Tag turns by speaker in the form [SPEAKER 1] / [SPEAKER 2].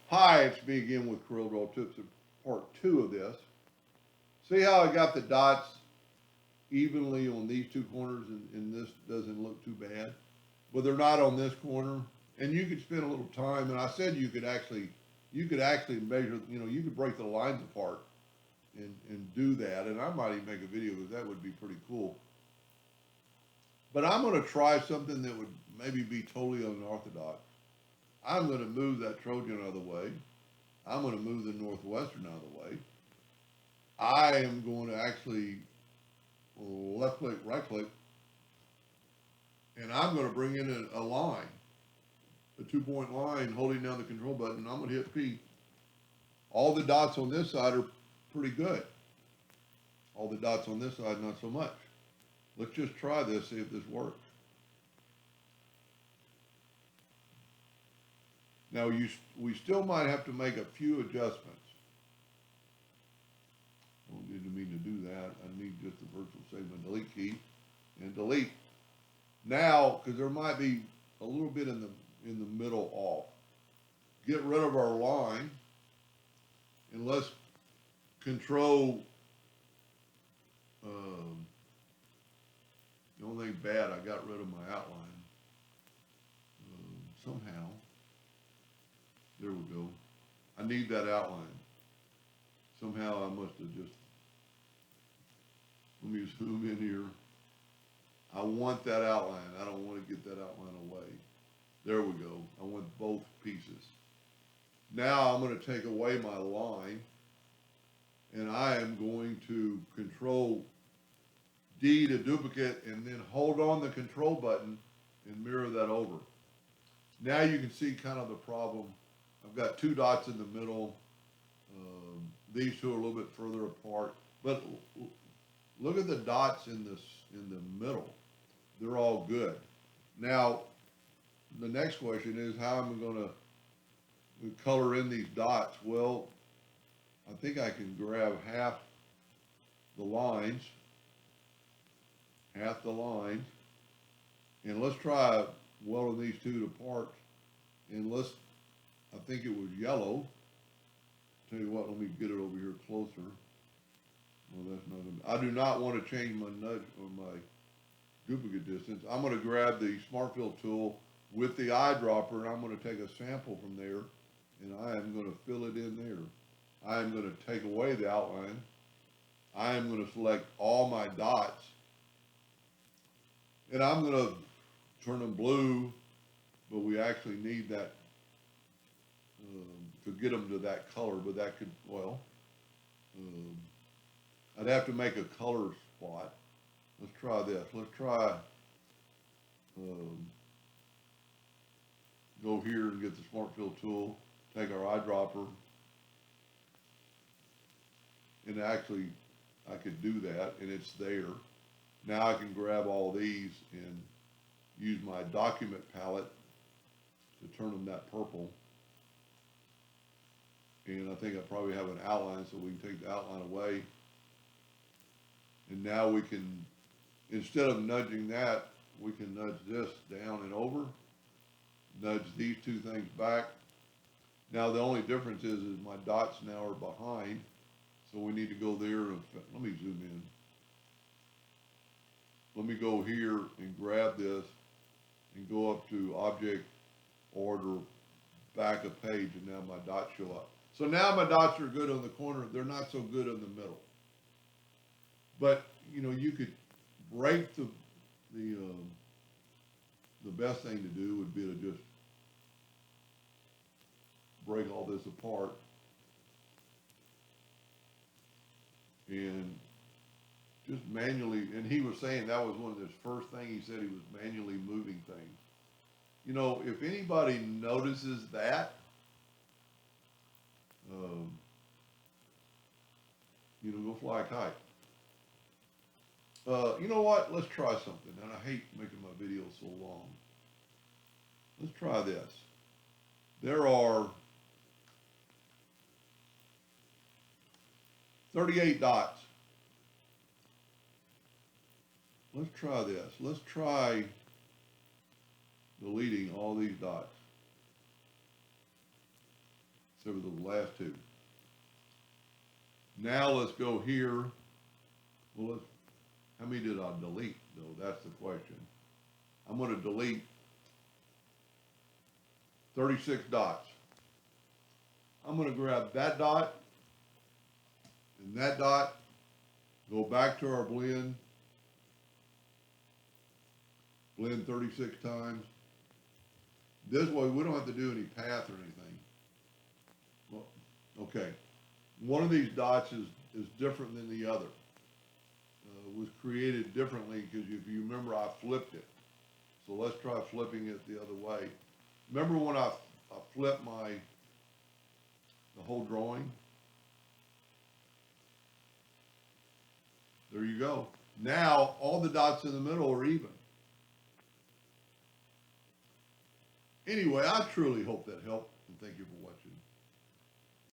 [SPEAKER 1] Hi, it's me again with Corel Draw Tips in part two of this. See how I got the dots evenly on these two corners and this doesn't look too bad? But they're not on this corner. And you could spend a little time, and I said you could actually measure, you could break the lines apart and do that. And I might even make a video because that would be pretty cool. But I'm going to try something that would maybe be totally unorthodox. I'm going to move that Trojan out of the way. I'm going to move the Northwestern out of the way. I am going to actually left click, right click, and I'm going to bring in a line, a 2 point line holding down the control button. And I'm going to hit P. All the dots on this side are pretty good. All the dots on this side, not so much. Let's just try this, see if this works. Now, we still might have to make a few adjustments. I don't need to mean to do that. I need just the virtual save and delete key and delete. Now, because there might be a little bit in the middle off. Get rid of our line and let's control. The only thing bad, I got rid of my outline somehow. There we go. I need that outline. Somehow I must have just, let me zoom in here. I want that outline. I don't want to get that outline away. There we go. I want both pieces. Now I'm going to take away my line and I am going to control D to duplicate and then hold on the control button and mirror that over. Now you can see kind of the problem. I've got two dots in the middle. These two are a little bit further apart, but look at the dots in the middle. They're all good. Now, the next question is how am I going to color in these dots? Well, I think I can grab half the lines, and let's try welding these two apart. And I think it was yellow. Tell you what, let me get it over here closer. Well, that's not gonna, I do not want to change my nudge or my duplicate distance. I'm going to grab the Smart Fill tool with the eyedropper, and I'm going to take a sample from there, and I am going to fill it in there. I am going to take away the outline. I am going to select all my dots, and I'm going to turn them blue, but we actually need that to get them to that color, but that could, well, I'd have to make a color spot. Let's try this. Let's try, go here and get the Smart Fill tool, take our eyedropper, and actually I could do that, and it's there. Now I can grab all these and use my document palette to turn them that purple. And I think I probably have an outline, so we can take the outline away. And now we can, instead of nudging that, we can nudge this down and over, nudge these two things back. Now the only difference is my dots now are behind, so we need to go there and, let me zoom in. Let me go here and grab this and go up to Object, Order, Back of Page, and now my dots show up. So now my dots are good on the corner. They're not so good in the middle. But, you could break the best thing to do would be to just break all this apart and just manually, and he was saying that was one of his first things he said, he was manually moving things. If anybody notices that, go fly a kite. You know what? Let's try something. And I hate making my videos so long. Let's try this. There are 38 dots. Let's try this. Let's try deleting all these dots. So the last two. Now let's go here. Well, how many did I delete though? That's the question. I'm gonna delete 36 dots. I'm gonna grab that dot and that dot, go back to our blend 36 times. This way we don't have to do any path or anything. Well, okay. One of these dots is different than the other. Was created differently because if you remember I flipped it. So let's try flipping it the other way. Remember when I flipped the whole drawing? There you go. Now all the dots in the middle are even. Anyway, I truly hope that helped, and thank you for watching.